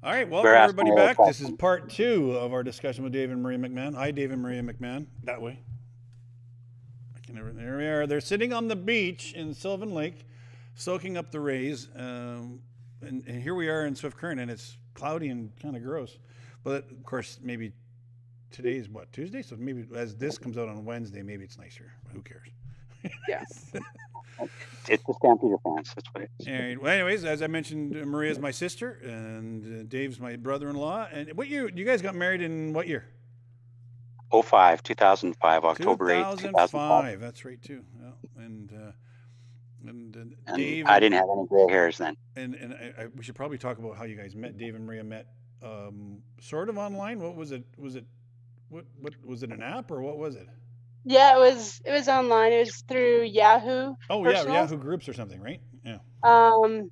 All right, Better welcome ask everybody my back. This is question. part two of our discussion with Dave and Maria McMann. Hi, Dave and Maria McMann. That way. I can never. There we are. They're sitting on the beach in Sylvan Lake, soaking up the rays. And here we are in Swift Current, and it's cloudy and kind of gross. But of course, maybe today's what, Tuesday? So maybe as this comes out on Wednesday, maybe it's nicer. Who cares? Yeah. It's the Stampeder fans. That's what it is. All right. Well, anyways, as I mentioned, Maria's my sister, and Dave's my brother-in-law. And what year? You guys got married in what year? 2005, October 8th, 2005. 2005. That's right too. Yeah. And And Dave I didn't have any gray hairs then. we should probably talk about how you guys met. Dave and Maria met sort of online. What was it? What was it? An app or what was it? Yeah, it was online. It was through Yahoo Oh yeah, Personals. Yahoo Groups or something, right? Yeah. Um,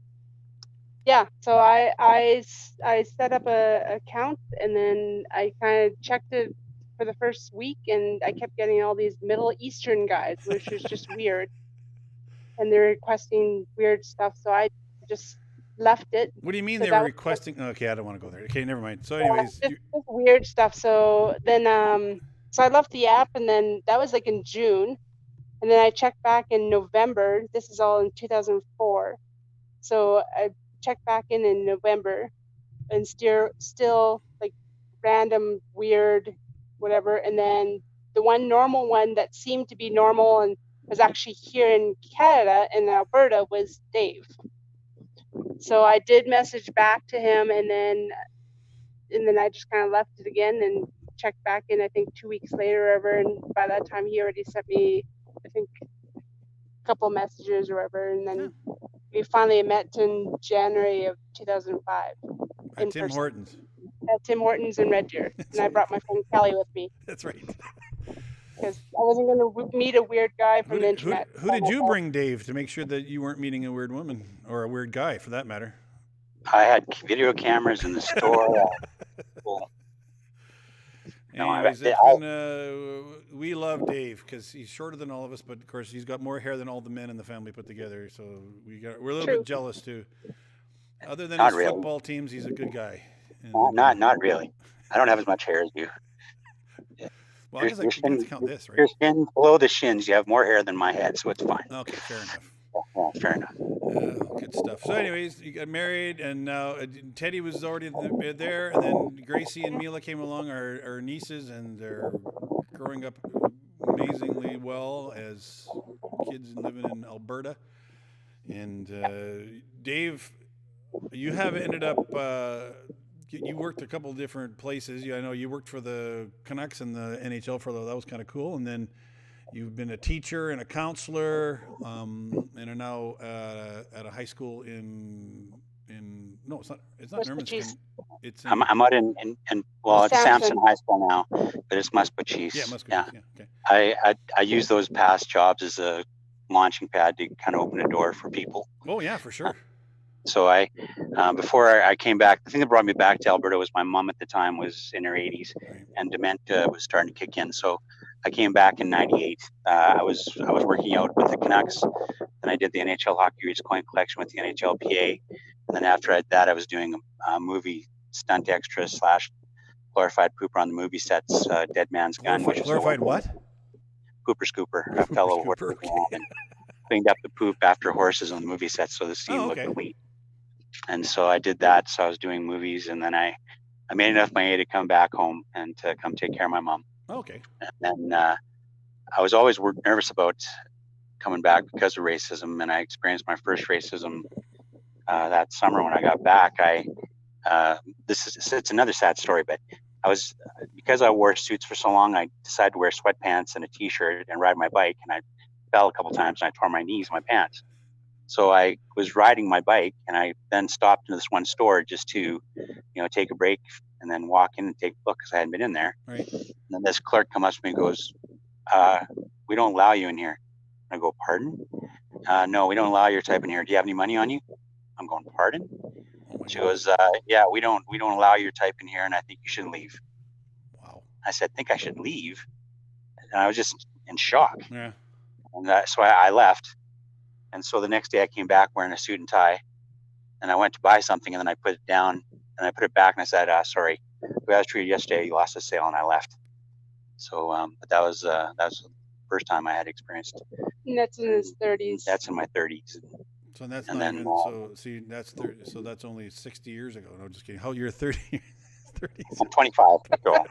yeah. So I set up a account and then I kind of checked it for the first week and I kept getting all these Middle Eastern guys, which was just weird, and they're requesting weird stuff. So I just left it. What do you mean So they were that was requesting? Okay, I don't want to go there. Okay, never mind. So, yeah, anyways, just weird stuff. So then so I left the app and then that was like in June. And then I checked back in November. This is all in 2004. So I checked back in November and still like random, weird, whatever. And then the one normal one that seemed to be normal and was actually here in Canada, in Alberta, was Dave. So I did message back to him and then I just kind of left it again and checked back in, I think 2 weeks later or whatever. And by that time he already sent me, I think, couple messages or whatever, and then we finally met in January of 2005 in at Tim person Hortons. at Tim Hortons in Red Deer, That's and I right. brought my friend Kelly with me That's right. because I wasn't going to meet a weird guy Who from the did who internet who by did you myself. bring, Dave, to make sure that you weren't meeting a weird woman or a weird guy, for that matter? I had video cameras in the store. Well, no, Anyways, it's been we love Dave because he's shorter than all of us, but of course he's got more hair than all the men in the family put together. So we're a little bit True. jealous too. Other than not his really. football teams, he's a good guy. Not, And not, not really. I don't have as much hair as you. well, I Your, guess your you have to shin, count this, right? your skin below the shins. You have more hair than my head, so it's fine. Okay, fair enough. Yeah, fair enough. Good stuff. So, anyways, you got married, and now Teddy was already there, and then Gracie and Mila came along, our nieces, and they're growing up amazingly well as kids living in Alberta. And Dave, you have ended up. You worked a couple different places. I know you worked for the Canucks and the NHL for that was kind of cool, and then you've been a teacher and a counselor, and are now at a high school in no, it's not Muspachis. Nerminskin, it's in I'm out well, it's Samson Samson. High School now, but it's Muspachis. Yeah, Muscogee. Yeah, okay. I use those past jobs as a launching pad to kind of open a door for people. Oh yeah, for sure. So before I came back, the thing that brought me back to Alberta was my mom at the time was in her 80s, Right. and dementia was starting to kick in. So I came back in '98. I was working out with the Canucks, and I did the NHL Hockey Reads Coin Collection with the NHLPA, and then after that, I was doing a movie stunt extra / glorified pooper on the movie sets, Dead Man's Gun, which was Glorified what? pooper scooper, a Pooper fellow scooper. horse Okay. and cleaned up the poop after horses on the movie set, so the scene Oh, okay. looked clean. And so I did that. So I was doing movies, and then I made enough money to come back home and to come take care of my mom. Okay. And then I was always nervous about coming back because of racism, and I experienced my first racism that summer when I got back. It's another sad story, but because I wore suits for so long, I decided to wear sweatpants and a t-shirt and ride my bike, and I fell a couple times and I tore my knees in my pants. So I was riding my bike, and I then stopped into this one store just to, take a break and then walk in and take a look because I hadn't been in there. Right. And then this clerk comes up to me and goes, "We don't allow you in here." And I go, "Pardon?" "No, we don't allow your type in here. Do you have any money on you?" I'm going, "Pardon?" She goes, "Yeah, we don't allow your type in here, and I think you should leave." Wow. I said, "Think I should leave?" And I was just in shock. Yeah. And so I left. And so the next day I came back wearing a suit and tie, and I went to buy something, and then I put it down and I put it back and I said, sorry, the way I was treated yesterday, you lost the sale, and I left. So, but that was the first time I had experienced. And that's in his 30s. That's in my 30s. So that's And not then, even so. See, that's 30, so that's only 60 years ago. No, just kidding. How you're 30? 30s. I'm 25, so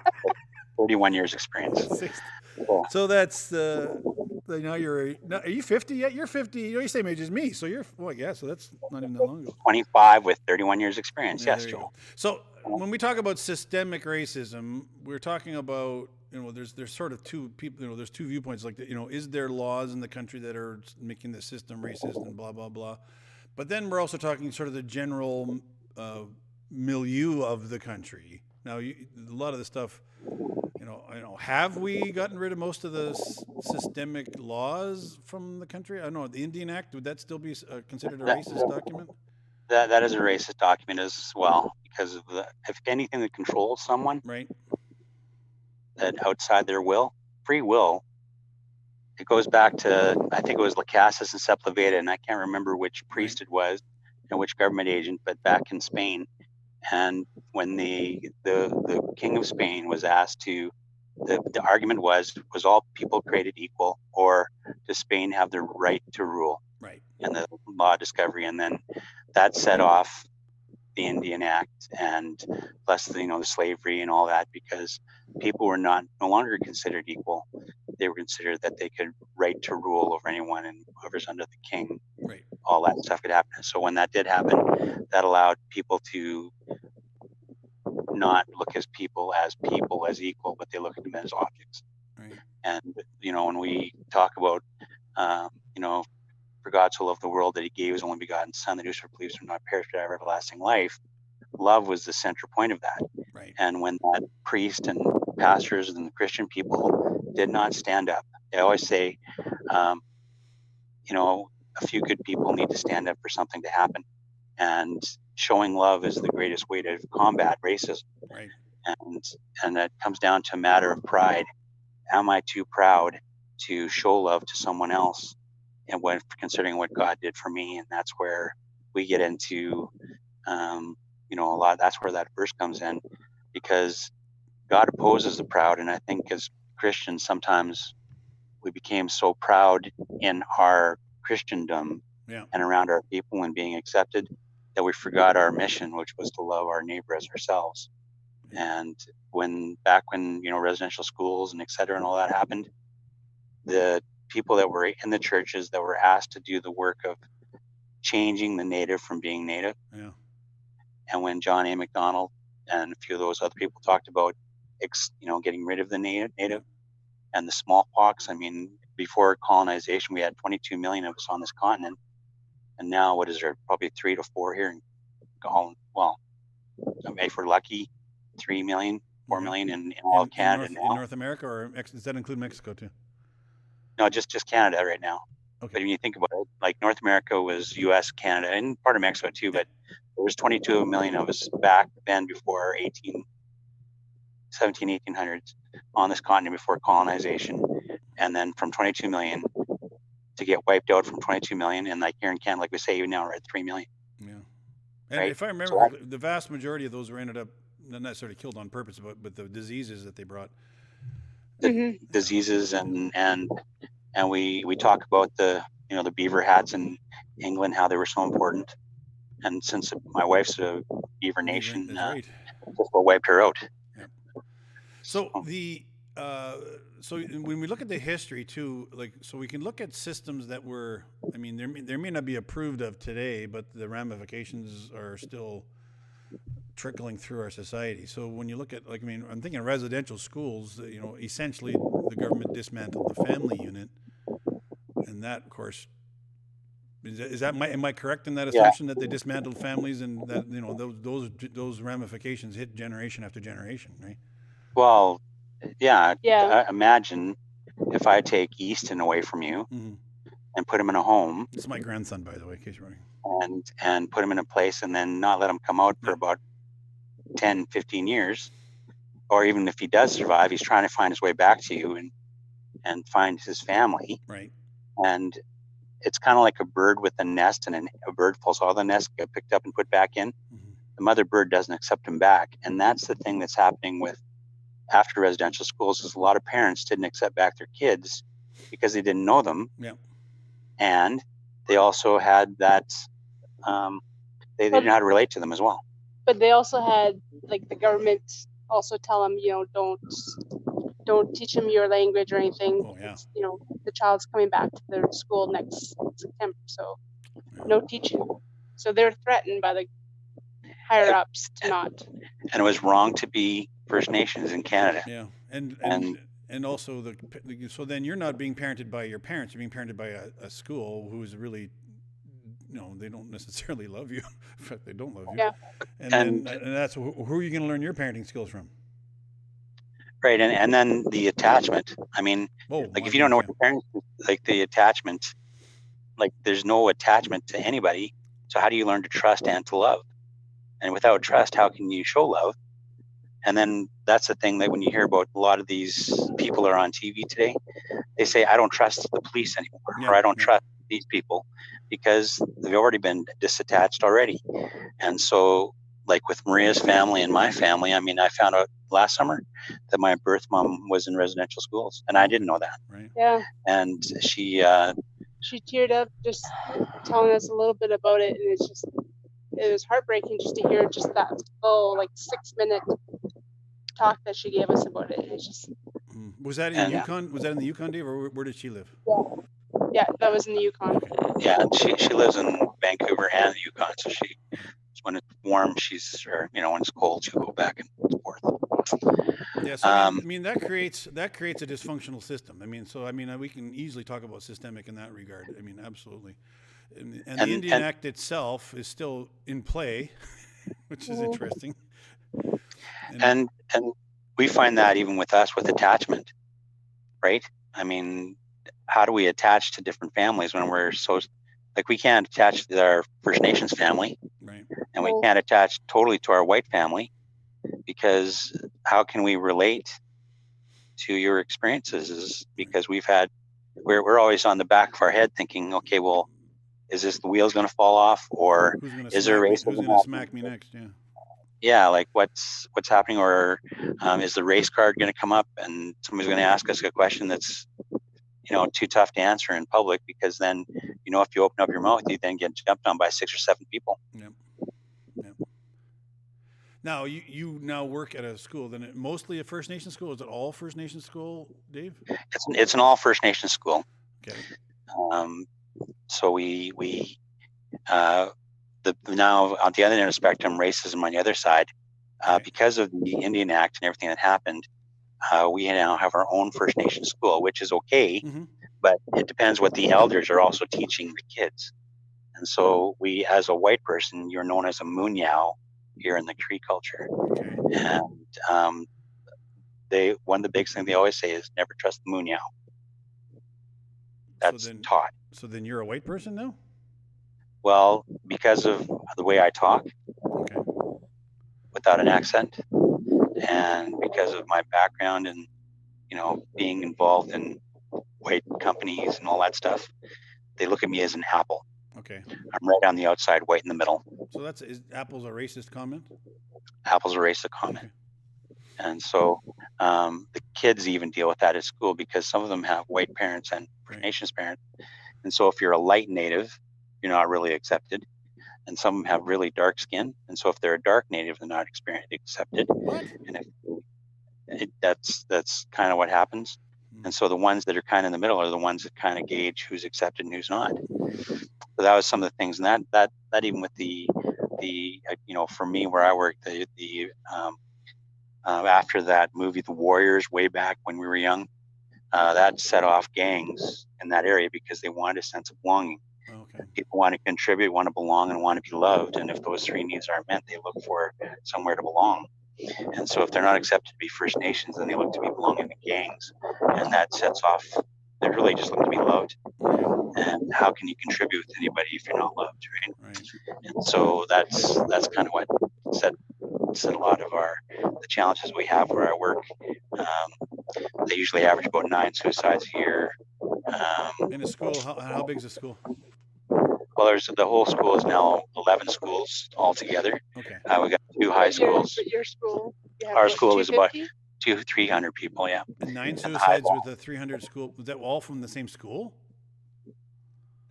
31 years experience. That's 60. Cool. So that's now you're. Now, are you 50 yet? You're 50. You're the same age as me. So you're. Well, yeah. So that's not even that long ago. 25 with 31 years experience. Yeah, Yes, there you Joe. go. So when we talk about systemic racism, we're talking about, there's sort of two people, there's two viewpoints. Like, is there laws in the country that are making the system racist and blah blah blah. But then we're also talking sort of the general milieu of the country. Now, a lot of the stuff, have we gotten rid of most of the systemic laws from the country? I don't know. The Indian Act, would that still be considered a racist document? That is a racist document as well, because of if anything that controls someone, right, that outside their will, free will, it goes back to, I think it was Lacassus and Sepulveda, and I can't remember which priest it was and which government agent, but back in Spain. And when the king of Spain was asked to, the argument was all people created equal, or does Spain have the right to rule? Right. And the law of discovery, and then that set off the Indian Act, and plus the slavery and all that, because people were no longer considered equal. They were considered that they could right to rule over anyone, and whoever's under the king, right, all that stuff could happen. So when that did happen, that allowed people to not look as people as equal, but they look at them as objects. Right. And when we talk about for God so loved the world that he gave his only begotten son, that whosoever believes will not perish but have everlasting life, love was the center point of that. Right. And when that priest and pastors and the Christian people did not stand up, they always say, a few good people need to stand up for something to happen. And showing love is the greatest way to combat racism. Right. And that comes down to a matter of pride. Am I too proud to show love to someone else, and considering what God did for me? And that's where we get into, a lot. That's where that verse comes in, because God opposes the proud. And I think as Christians, sometimes we became so proud in our Christendom and around our people and being accepted, that we forgot our mission, which was to love our neighbor as ourselves. And back when residential schools and et cetera and all that happened, the people that were in the churches that were asked to do the work of changing the native from being native. Yeah. And when John A. McDonald and a few of those other people talked about, getting rid of the native and the smallpox. I mean, before colonization, we had 22 million of us on this continent. And now, what is there? Probably 3 to 4 here in Holland. Well, if we're lucky, 3 million, 4 million in all of Canada now. In North America, or does that include Mexico too? No, just Canada right now. Okay. But when you think about it, like North America was U.S., Canada, and part of Mexico too. But there was 22 million of us back then, before 1800s on this continent, before colonization. And then from 22 million to get wiped out from 22 million, and like here in Canada, like we say, even now we're at 3 million. Yeah. And if I remember correctly, the vast majority of those were ended up not necessarily killed on purpose, but the diseases that they brought. Diseases and we talk about the the beaver hats in England, how they were so important. And since my wife's a beaver nation, right. Just wiped her out. Yeah. So so when we look at the history too, so we can look at systems that were, I mean, there may not be approved of today, but the ramifications are still trickling through our society. So when you look at, I'm thinking of residential schools, essentially the government dismantled the family unit, and that, of course, am I correct in that assumption that they dismantled families, and that those ramifications hit generation after generation, right? Well, yeah. Imagine if I take Easton away from you and put him in a home. It's my grandson, by the way, in case you're wondering. And put him in a place and then not let him come out for about 10, 15 years. Or even if he does survive, he's trying to find his way back to you and find his family. Right. And it's kind of like a bird with a nest, and a bird falls out of the nest, get picked up and put back in. the mother bird doesn't accept them back. And that's the thing that's happening with after residential schools, is a lot of parents didn't accept back their kids because they didn't know them. Yeah. And they also had that, they didn't know how to relate to them as well. But they also had, like, the government also tell them, don't teach them your language or anything. Oh, yeah. It's, the child's coming back to their school next September, so no teaching. So they're threatened by the higher ups to not. And it was wrong to be First Nations in Canada. Yeah, and also so then you're not being parented by your parents. You're being parented by a school who's really, they don't necessarily love you. In fact, they don't love you. Yeah. And that's who are you going to learn your parenting skills from? Right, and then the attachment. I mean, if you don't know what your parents, like the attachment, like there's no attachment to anybody. So how do you learn to trust and to love? And without trust, how can you show love? And then that's the thing that when you hear about a lot of these people that are on TV today, they say, I don't trust the police anymore, or I don't trust these people because they've already been disattached already. And so, like with Maria's family and my family, I mean, I found out last summer that my birth mom was in residential schools, and I didn't know that. Right. Yeah. And she teared up just telling us a little bit about it, and it was heartbreaking just to hear just that full 6-minute talk that she gave us about it. It's just. Was that in Yukon? Was that in the Yukon, Dave, or where did she live? Yeah, that was in the Yukon. Okay. Yeah, she lives in Vancouver and the Yukon, so when it's warm, when it's cold, she'll go back and forth. Yeah, so I mean that creates a dysfunctional system. I mean, we can easily talk about systemic in that regard. I mean, absolutely. And the Indian Act itself is still in play, which is interesting. And we find that even with us with attachment, right? I mean, how do we attach to different families when we're so, we can't attach to our First Nations family, right? And we can't attach totally to our white family, because how can we relate to your experiences? Because we're always on the back of our head thinking, okay, well, is this the wheels going to fall off, or is there a race? Who's going to smack me next? Yeah. Yeah, like what's happening, or is the race card going to come up and somebody's going to ask us a question that's too tough to answer in public, because then if you open up your mouth, you then get jumped on by 6 or 7 people. Yep. Now you now work at a school, then mostly a First Nation school. Is it all First Nation school, Dave? It's an all First Nation school. Okay. So we now on the other end of the spectrum, racism on the other side, because of the Indian Act and everything that happened, we now have our own First Nation school, which is okay, but it depends what the elders are also teaching the kids. And so we, as a white person, you're known as a Munyao here in the Cree culture. Okay. And one of the big things they always say is never trust the Munyao. That's taught. So then you're a white person now? Well, because of the way I talk, without an accent, and because of my background and being involved in white companies and all that stuff, they look at me as an apple. Okay. I'm right on the outside, white in the middle. So is apple's a racist comment? Apple's a racist comment. Okay. And so the kids even deal with that at school, because some of them have white parents and First Nations parents. And so if you're a light native, you're not really accepted. And some of them have really dark skin. And so if they're a dark native, they're not accepted. What? And that's kind of what happens. And so the ones that are kind of in the middle are the ones that kind of gauge who's accepted and who's not. So that was some of the things. And that even with the for me where I work, after that movie, The Warriors, way back when we were young, that set off gangs in that area because they wanted a sense of belonging. Okay. People want to contribute, want to belong, and want to be loved. And if those 3 needs aren't met, they look for somewhere to belong. And so if they're not accepted to be First Nations, then they look to be belonging in gangs. And that sets off, they really just look to be loved. And how can you contribute with anybody if you're not loved, right? And so that's kind of what set a lot of the challenges we have where I work. They usually average about 9 suicides a year. In a school, how big is a school? Well, there's the whole school is now 11 schools altogether. Okay. We got 2 high schools. But your school, you have Our what, school is about 250? 300 people, yeah. And 9 And the high suicides with a 300 school. Was that all from the same school?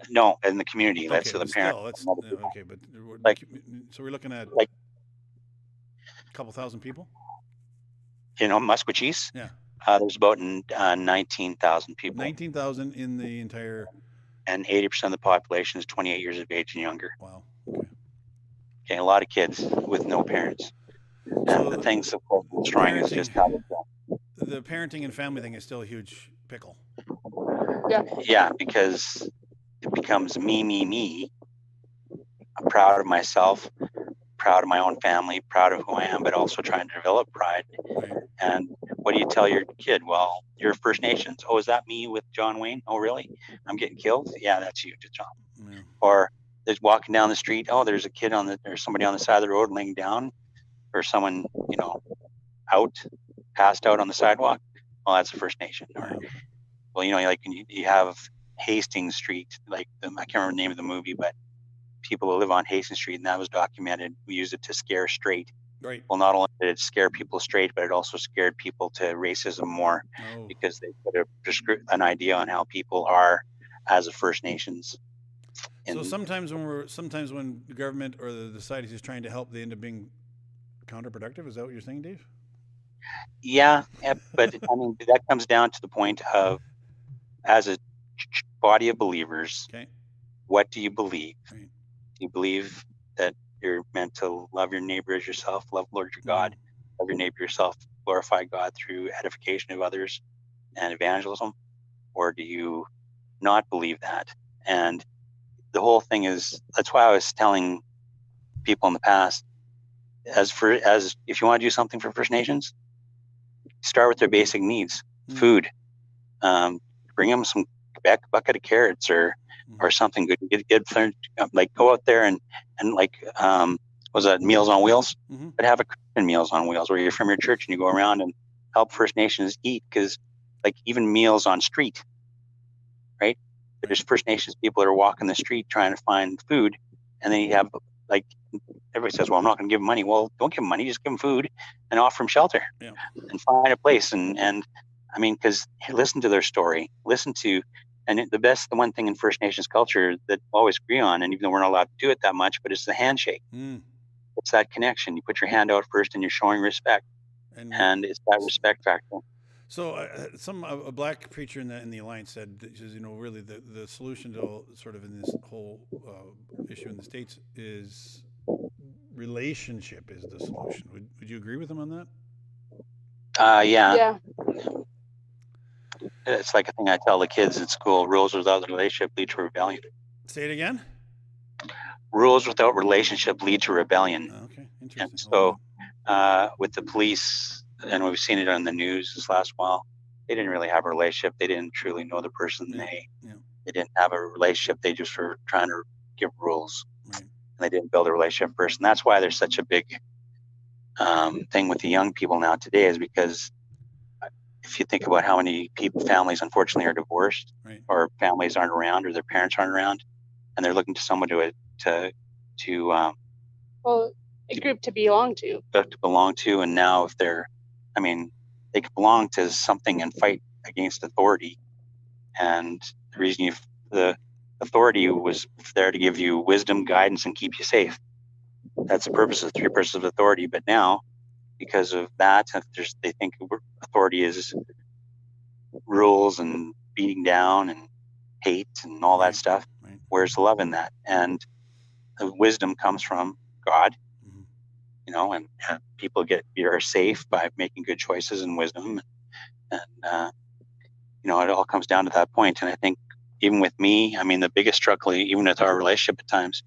No, in the community. That's Okay, so the but parents. still, that's okay. But Like- so we're looking at like- a couple thousand people. Musquecheese. Yeah, There's about 19,000 people, 19,000 in the entire. and 80% of the population is 28 years of age and younger. Wow. Okay. Okay, a lot of kids with no parents. And So the things that we're destroying is just how the parenting and family thing is still a huge pickle. Yeah, because it becomes me. I'm proud of myself, proud of my own family, proud of who I am, but also trying to develop pride. Right. And what do you tell your kid? Well, you're First Nations. Oh, is that me with John Wayne? Oh, really? I'm getting killed? Yeah, that's you, John. Yeah. Or there's walking down the street. Oh, there's a kid there's somebody on the side of the road laying down, or someone, passed out on the sidewalk. Well, that's a First Nation. Or, Yeah. well, like you have Hastings Street, like I can't remember the name of the movie, but people who live on Hastings Street, and that was documented. We used it to scare straight. Right. Well, not only did it scare people straight, but it also scared people to racism more, Oh. because they put an idea on how people are as a First Nations. So sometimes when the government or the society is trying to help, they end up being counterproductive. Is that what you're saying, Dave? Yeah, but I mean that comes down to the point of, as a body of believers, Okay. what do you believe? Right. Do you believe that you're meant to love your neighbor as yourself, love Lord your God, love your neighbor yourself, glorify God through edification of others and evangelism? Or do you not believe that? And the whole thing is, that's why I was telling people in the past, as if you want to do something for First Nations, start with their basic needs. Food. Bring them some bucket of carrots or something good. Get like go out there and like was that Meals on Wheels? But have a Christian Meals on Wheels, where you're from your church and you go around and help First Nations eat, because like even meals on street, right? There's First Nations people that are walking the street trying to find food, and then you have, like, everybody says, well, I'm not going to give them money. Well, don't give them money, just give them food and offer them shelter. Yeah. And find a place. And I mean, because listen to their story, and the one thing in First Nations culture that we always agree on, and even though we're not allowed to do it that much, but it's the handshake. It's that connection. You put your hand out first and you're showing respect, and it's that respect factor. So a black preacher in the Alliance said, really the solution to sort of in this whole issue in the States is relationship is the solution. Would you agree with him on that? Yeah. It's like a thing I tell the kids at school: rules without relationship lead to rebellion. Say it again. Rules without relationship lead to rebellion. Okay, interesting. And so with the police, and we've seen it on the news this last while, they didn't really have a relationship. They didn't truly know the person. They didn't have a relationship. They just were trying to give rules. Right. And they didn't build a relationship first. And that's why there's such a big thing with the young people now today, is because if you think about how many families unfortunately are divorced, right, or families aren't around, or their parents aren't around, and they're looking to someone to a group to belong to. And now if they could belong to something and fight against authority, and the reason the authority was there to give you wisdom, guidance, and keep you safe. That's the purpose of 3 purposes of authority. But now, because of that, they think authority is rules and beating down and hate and all that stuff. Right. Where's the love in that? And the wisdom comes from God, and people are safe by making good choices and wisdom. And, it all comes down to that point. And I think even with me, I mean, the biggest struggle, even with our relationship at times,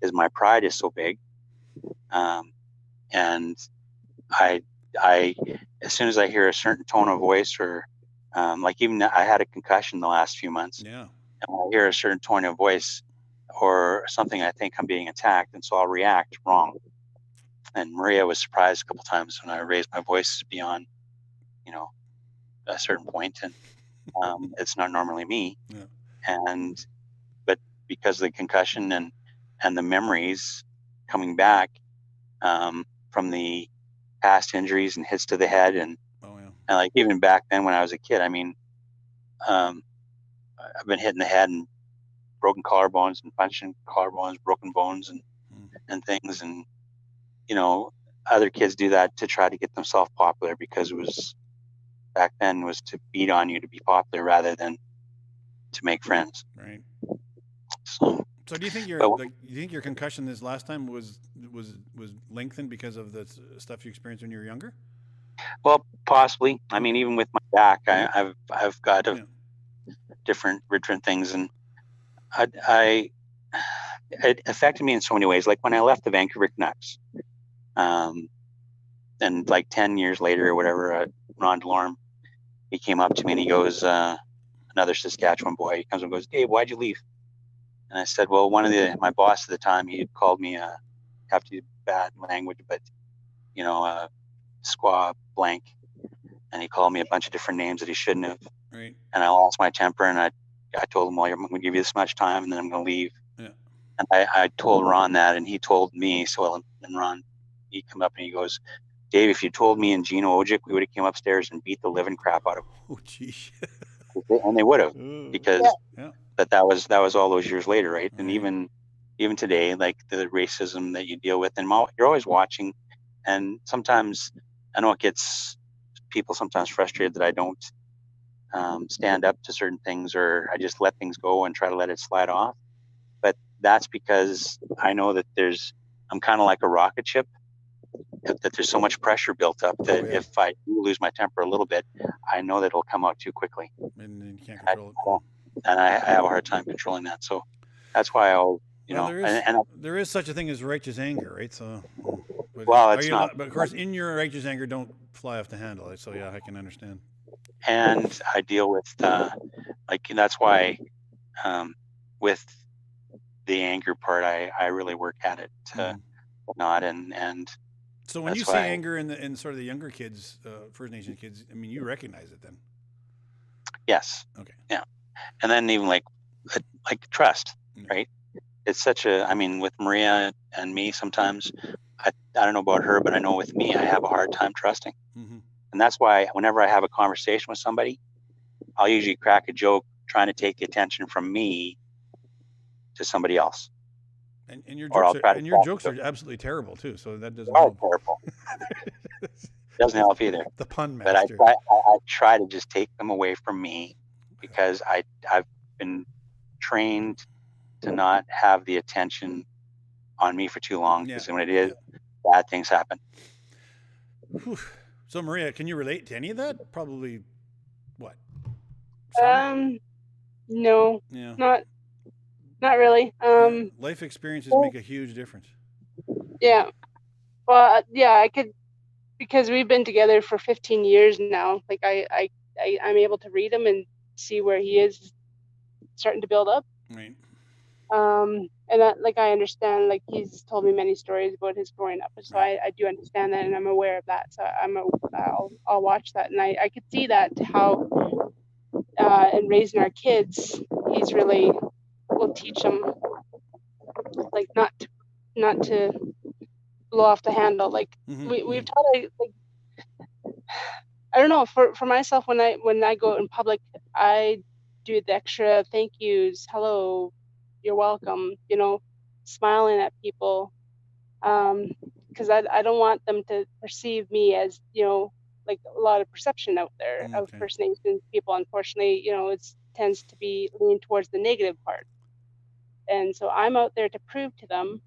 is my pride is so big. And I, as soon as I hear a certain tone of voice, or like even I had a concussion the last few months. Yeah. And when I hear a certain tone of voice or something, I think I'm being attacked. And so I'll react wrong. And Maria was surprised a couple of times when I raised my voice beyond, a certain point. And it's not normally me. Yeah. But because of the concussion and the memories coming back from the past injuries and hits to the head and like even back then when I was a kid, I mean, I've been hitting the head and broken collarbones and punching collarbones, broken bones and things, and you know, other kids do that to try to get themselves popular because it was back then was to beat on you to be popular rather than to make friends. Right. So do you think your concussion this last time was lengthened because of the stuff you experienced when you were younger? Well, possibly. I mean, even with my back, I've got different things, and it affected me in so many ways. Like when I left the Vancouver Canucks, and like 10 years later or whatever, Ron Delorme, he came up to me and he goes, another Saskatchewan boy, he comes and goes, "Dave, why'd you leave?" And I said, well, my boss at the time, he had called me have to use bad language, but squaw blank, and he called me a bunch of different names that he shouldn't have. Right. And I lost my temper, and I told him, well, I'm going to give you this much time, and then I'm going to leave. Yeah. And I told Ron that, and he told me. So and Ron, he come up and he goes, "Dave, if you told me and Gino Ojic, we would have came upstairs and beat the living crap out of him." Oh, geez. And they would have, because that was all those years later, right? And even today, like the racism that you deal with, and you're always watching. And sometimes I know it gets people sometimes frustrated that I don't stand up to certain things, or I just let things go and try to let it slide off. But that's because I know that I'm kind of like a rocket ship, that there's so much pressure built up that if I do lose my temper a little bit, I know that it'll come out too quickly. And you can't control it. And I have a hard time controlling that. So that's why I'll, there is such a thing as righteous anger, right? So, it's not. But of course, in your righteous anger, don't fly off the handle. So yeah, I can understand. And I deal with that's why with the anger part, I really work at it not and. So when you see anger in sort of the younger kids, First Nation kids, I mean, you recognize it then? Yes. Okay. Yeah, and then even like trust, right? It's such a. I mean, with Maria and me, sometimes I don't know about her, but I know with me, I have a hard time trusting, and that's why whenever I have a conversation with somebody, I'll usually crack a joke trying to take the attention from me to somebody else. And your jokes are absolutely terrible too. So that doesn't help. Terrible. Doesn't help either. The pun master. But I try to just take them away from me, because I've been trained to not have the attention on me for too long, because when it is, bad things happen. Whew. So Maria, can you relate to any of that? Probably. What? No. Yeah. Not really. Life experiences make a huge difference. Yeah. Well, I could, because we've been together for 15 years now. Like I'm able to read him and see where he is starting to build up. Right. And that, like, I understand, like, he's told me many stories about his growing up, so I do understand that, and I'm aware of that. So I'll watch that, and I could see that how in raising our kids, he's really will teach them, like, not to blow off the handle. Like we've taught, like, I don't know, for myself, when I go out in public, I do the extra thank yous, hello, you're welcome, smiling at people, because I don't want them to perceive me as, like a lot of perception out there of First Nations people. Unfortunately, it tends to be leaning towards the negative part. And so I'm out there to prove to them,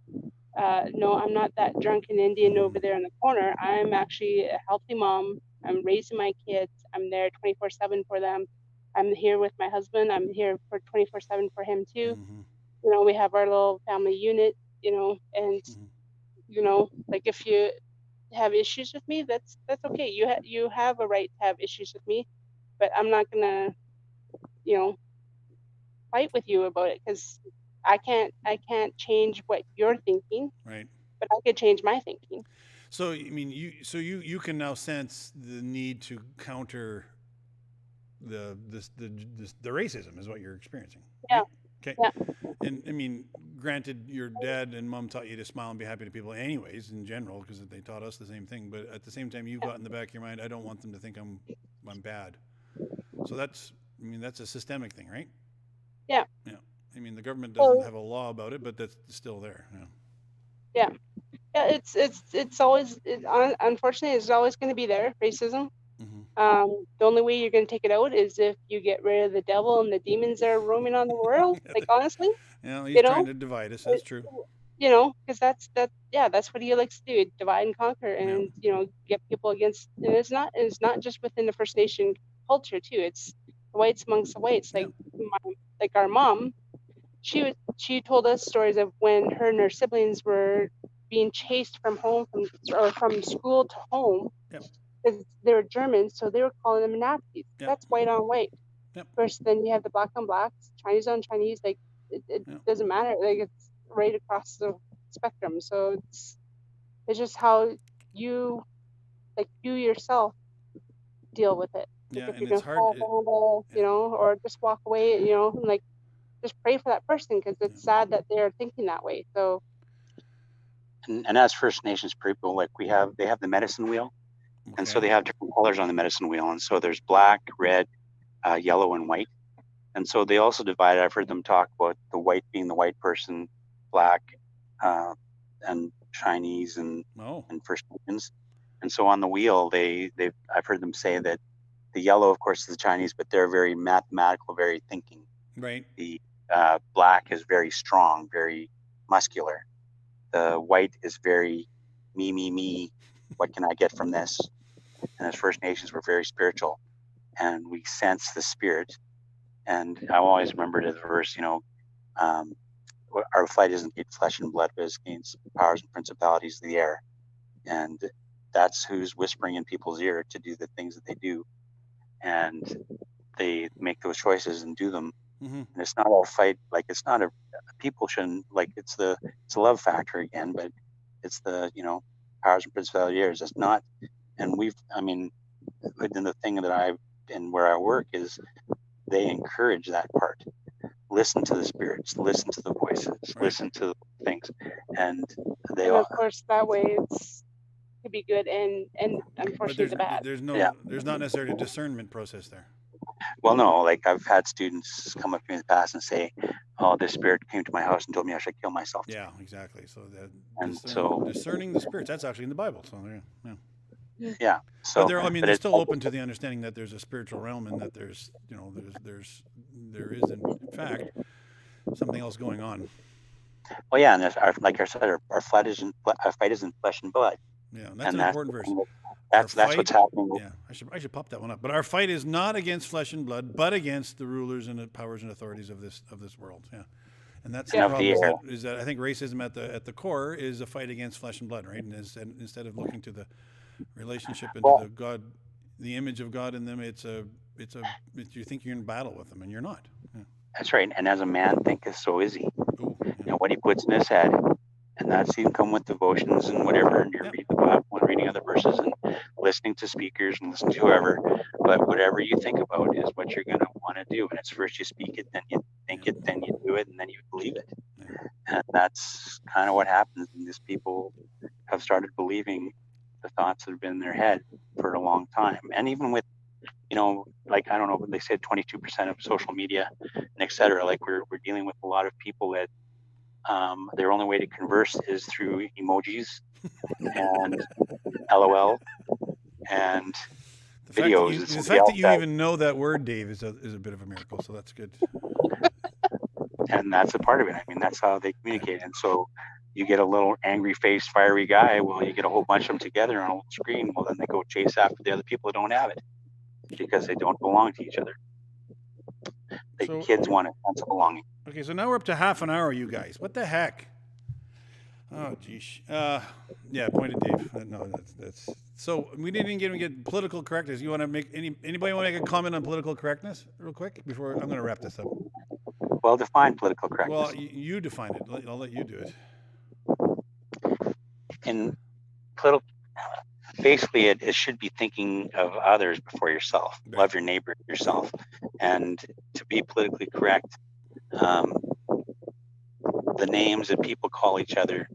no, I'm not that drunken Indian over there in the corner. I'm actually a healthy mom. I'm raising my kids. I'm there 24/7 for them. I'm here with my husband. I'm here for 24/7 for him too. We have our little family unit, and like, if you have issues with me, that's okay. You have a right to have issues with me, but I'm not gonna, fight with you about it, because I can't change what you're thinking. Right. But I could change my thinking. So I mean, you can now sense the need to counter the racism is what you're experiencing. Yeah. Right? Okay. Yeah. And I mean, granted, your dad and mom taught you to smile and be happy to people, anyways, in general, because they taught us the same thing. But at the same time, you got in the back of your mind, I don't want them to think I'm bad. So I mean, that's a systemic thing, right? Yeah. Yeah. I mean, the government doesn't Well, have a law about it, but that's still there. Yeah. yeah. Yeah, it's always unfortunately it's always going to be there, racism. Mm-hmm. The only way you're going to take it out is if you get rid of the devil and the demons that are roaming on the world. Like honestly, He's you trying know, to divide us. That's it, true. because that's what he likes to do, divide and conquer, Yeah. and get people against. And it's not just within the First Nation culture too. It's the whites amongst the whites. Yeah. Like our mom, she told us stories of when her and her siblings were being chased from home from school to home Yep. because they were Germans, so they were calling them Nazis. Yep. That's white on white. Yep. Of course, then you have the black on blacks, Chinese on Chinese. Like it Yep. doesn't matter. Like it's right across the spectrum. So it's just how you you yourself deal with it. Like Yeah, if and you're it's gonna hard. fall vulnerable, or just walk away, like just pray for that person because it's sad that they're thinking that way. So And as First Nations people, like they have the medicine wheel, and so Okay. they have different colors on the medicine wheel, and so there's black, red, yellow, and white. And so they also divide. I've heard them talk about the white being the white person, black, uh, and Chinese Oh. and First Nations. And so on the wheel, I've heard them say that the yellow, of course, is the Chinese, but they're very mathematical, very thinking. Right. The black is very strong, very muscular. The white is very me. What can I get from this? And as First Nations, we're very spiritual, and we sense the spirit. And I always remember the verse, um, our fight isn't against flesh and blood, but it's against powers and principalities of the air. And that's who's whispering in people's ear to do the things that they do. And they make those choices and do them. Mm-hmm. And it's not all fight. Like it's not people shouldn't like it's a love factor again, but it's the powers and principalities. It's not. And within the thing that where I work is they encourage that part. Listen to the spirits, listen to the voices, Right. listen to the things, and they and all. of course that way it's could be good and But unfortunately the bad. there's Yeah. there's not necessarily a discernment process there. Well, no, like I've had students come up to me in the past and say, "Oh, this spirit came to my house and told me I should kill myself." Yeah, exactly. So that And so discerning the spirits, that's actually in the Bible. So yeah. yeah, But so they're still open to the understanding that there's a spiritual realm and that there's there is in fact something else going on. well, yeah, and like I said, our fight isn't flesh and blood. Yeah, and that's And an important verse. that's fight, what's happening. Yeah, I should pop that one up. But our fight is not against flesh and blood, but against the rulers and the powers and authorities of this world. Yeah, and that's the And of problem. the air. Is that I think racism at the core is a fight against flesh and blood, right? And instead of looking to the relationship and to the God, the image of God in them, you think you're in battle with them, and you're not. Yeah. That's right. And as a man thinketh, so is he. Ooh, yeah. And what he puts in his head, and that's even come with devotions and whatever, and you're Yeah. reading the Bible and reading other verses and listening to speakers and listening to whoever. But whatever you think about is what you're going to want to do. And it's first you speak it, then you think it, then you do it, and then you believe it. Yeah. And that's kind of what happens. And these people have started believing the thoughts that have been in their head for a long time. And even with, like, I don't know, they said 22% of social media and et cetera. Like we're dealing with a lot of people that their only way to converse is through emojis and LOL and videos. The fact that you even know that word, Dave, is a bit of a miracle. So that's good. And that's a part of it. I mean, that's how they communicate. And so you get a little angry faced, fiery guy. Well, you get a whole bunch of them together on a little screen. Well, then they go chase after the other people that don't have it because they don't belong to each other. The kids want a sense of belonging. Okay, so now we're up to half an hour, you guys. What the heck? Oh, geez. Yeah, point at Dave. No, that's. So we didn't even get political correctness. You want to make anybody want to make a comment on political correctness, real quick, before I'm going to wrap this up. Well, define political correctness. Well, you define it. I'll let you do it. In political, basically, it should be thinking of others before yourself. Right. Love your neighbor yourself, and to be politically correct, the names that people call each other,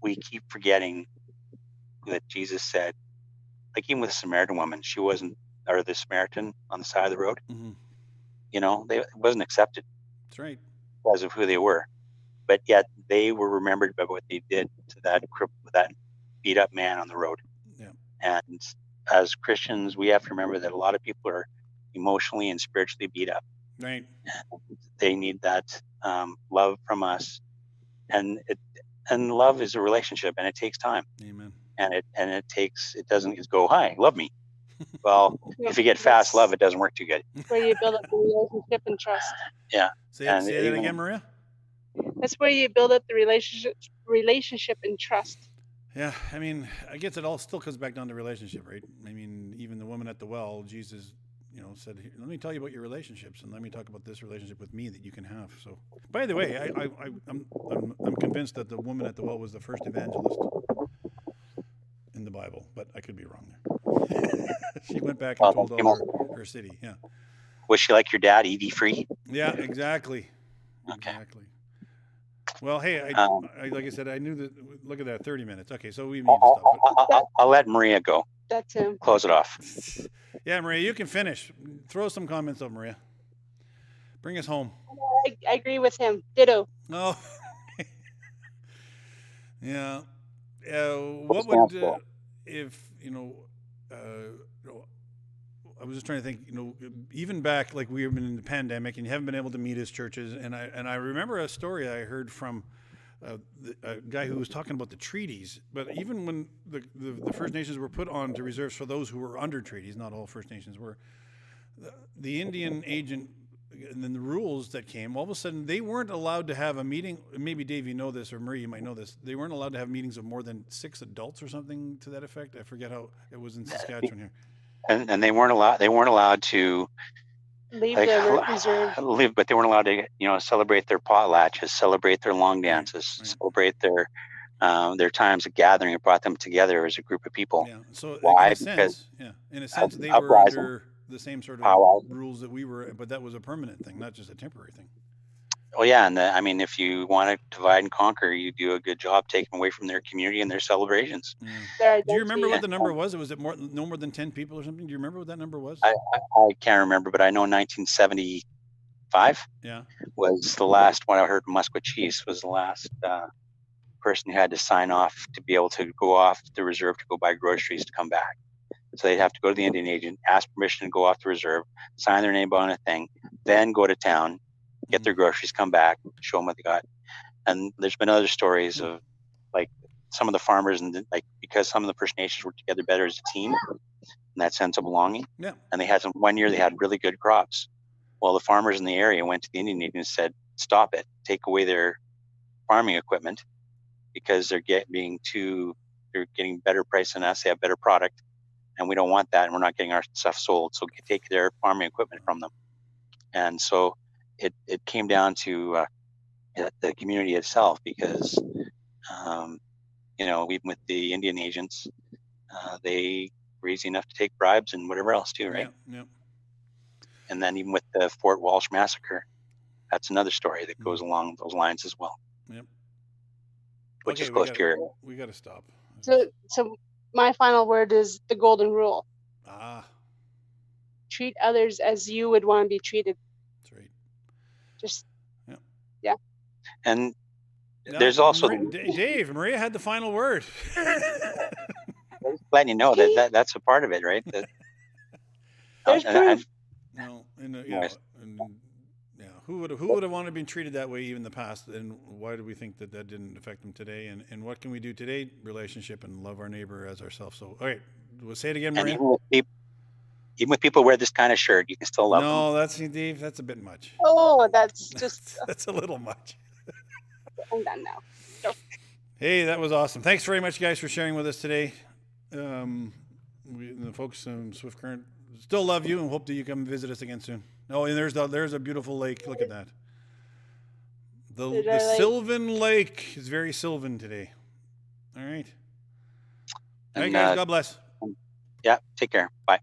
we keep forgetting that Jesus said, like even with the Samaritan woman, she wasn't, or the Samaritan on the side of the road, it wasn't accepted. That's right. Because of who they were. But yet they were remembered by what they did to that beat up man on the road. Yeah. And as Christians, we have to remember that a lot of people are emotionally and spiritually beat up. Right. And they need that love from us. And love is a relationship, and it takes time. Amen. And it doesn't just go, hi, love me. Well, if you get fast love, it doesn't work too good. Where you build up the relationship and trust. Yeah. Say that again, Maria. That's where you build up the relationship and trust. Yeah, I mean, I guess it all still comes back down to relationship, right? I mean, even the woman at the well, Jesus, said, "Let me tell you about your relationships, and let me talk about this relationship with me that you can have." So, by the way, I'm convinced that the woman at the well was the first evangelist in the Bible, but I could be wrong there. She went back and told all her city. Yeah. Was she like your dad, Evie Free? Yeah, exactly. Okay. Exactly. Well, hey, like I said, I knew that. Look at that, 30 minutes. Okay, so we need to stop. I'll let Maria go. That's him. Close it off. Yeah, Maria, you can finish. Throw some comments up, Maria. Bring us home. I agree with him. Ditto. Oh. Yeah. What would if I was just trying to think, even back like we've been in the pandemic and you haven't been able to meet as churches, and I remember a story I heard from a guy who was talking about the treaties. But even when the First Nations were put on to reserves for those who were under treaties, not all First Nations were, the Indian agent and then the rules that came, all of a sudden they weren't allowed to have a meeting. Maybe Dave, you know this, or Marie, you might know this. They weren't allowed to have meetings of more than 6 adults or something to that effect. I forget how it was in Saskatchewan here. And they weren't allowed to leave the reserve. But they weren't allowed to, celebrate their potlatches, celebrate their long dances, right. Celebrate their times of gathering. It brought them together as a group of people. Yeah. So why? In a sense, they were under the same sort of rules that we were, but that was a permanent thing, not just a temporary thing. Well, yeah, and if you want to divide and conquer, you do a good job taking away from their community and their celebrations. Yeah. Do you remember what the number was? Was it no more than 10 people or something? Do you remember what that number was? I can't remember, but I know 1975 was the last one. I heard Musquat Chiefs was the last person who had to sign off to be able to go off the reserve to go buy groceries to come back. So they'd have to go to the Indian agent, ask permission to go off the reserve, sign their name on a thing, then go to town, get their groceries, come back, show them what they got. And there's been other stories of like some of the farmers and because some of the First Nations work together better as a team in that sense of belonging. Yeah. And they had one year they had really good crops. Well, the farmers in the area went to the Indian agent and said, stop it, take away their farming equipment because they're getting better price than us. They have better product. And we don't want that, and we're not getting our stuff sold. So take their farming equipment from them. And so it came down to the community itself because, even with the Indian agents, they were easy enough to take bribes and whatever else too, right? Yeah. And then even with the Fort Walsh massacre, that's another story that goes along those lines as well. Yep. Which is close to your area. We got to stop. So my final word is the golden rule. Treat others as you would want to be treated. That's right. Just, yeah. And there's also Dave. Maria had the final word. Letting you know that's a part of it, right? There's proof. Who would have wanted to be treated that way even in the past, and why do we think that didn't affect them today? And what can we do today? Relationship and love our neighbor as ourselves. So, all right, we'll say it again, Maria. Even with people wear this kind of shirt, you can still love them. No, that's Dave. That's a bit much. Oh, that's just that's a little much. I'm done now. Go. Hey, that was awesome. Thanks very much, guys, for sharing with us today. The folks in Swift Current still love you and hope that you come visit us again soon. Oh, and there's a beautiful lake. Look at that. The Sylvan Lake is very sylvan today. All right. All right, guys. God bless. Yeah. Take care. Bye.